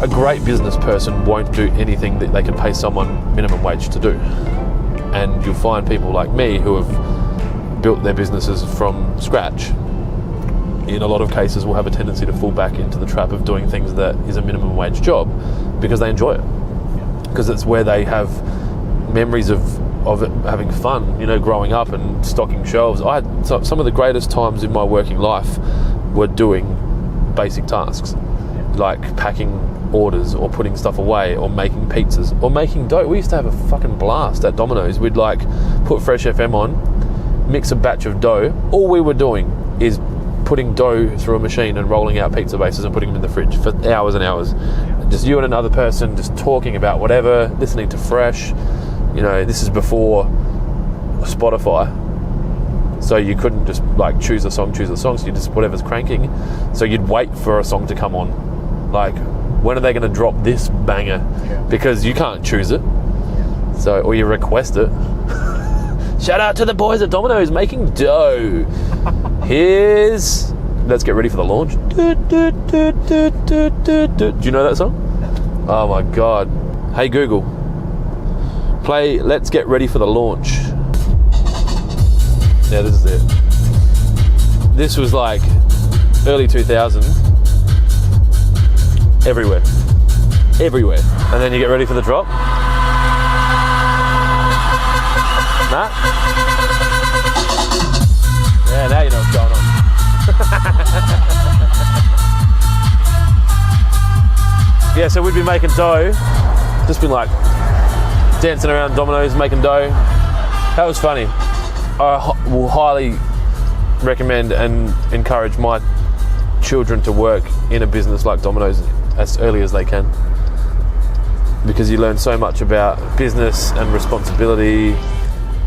a great business person won't do anything that they can pay someone minimum wage to do. And you'll find people like me who have built their businesses from scratch, in a lot of cases will have a tendency to fall back into the trap of doing things that is a minimum wage job because they enjoy it. Because it's where they have memories of it, having fun, you know, growing up and stocking shelves. I had some of the greatest times in my working life were doing basic tasks, like packing orders or putting stuff away or making pizzas or making dough. We used to have a fucking blast at Dominos. We'd like put Fresh FM on, mix a batch of dough. All we were doing is putting dough through a machine and rolling out pizza bases and putting them in the fridge for hours and hours. Just you and another person just talking about whatever, listening to Fresh. You know, this is before Spotify, so you couldn't just like choose a song, so you just whatever's cranking. So you'd wait for a song to come on, like when are they going to drop this banger? Because you can't choose it, so or you request it. Shout out to the boys at Dominos making dough. Here's Let's Get Ready for the Launch. Do you know that song? Oh my god. Hey Google, play Let's Get Ready for the Launch. Yeah, this is it. This was like early 2000s. Everywhere. And then you get ready for the drop. Nah? Yeah, now you know what's going on. Yeah, so we'd be making dough. Just been like dancing around Dominos, making dough. That was funny. I will highly recommend and encourage my children to work in a business like Dominos as early as they can, because you learn so much about business and responsibility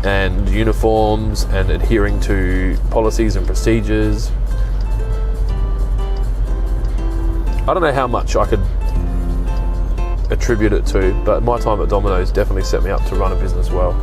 and uniforms and adhering to policies and procedures. I don't know how much I could attribute it to, but my time at Dominos definitely set me up to run a business well.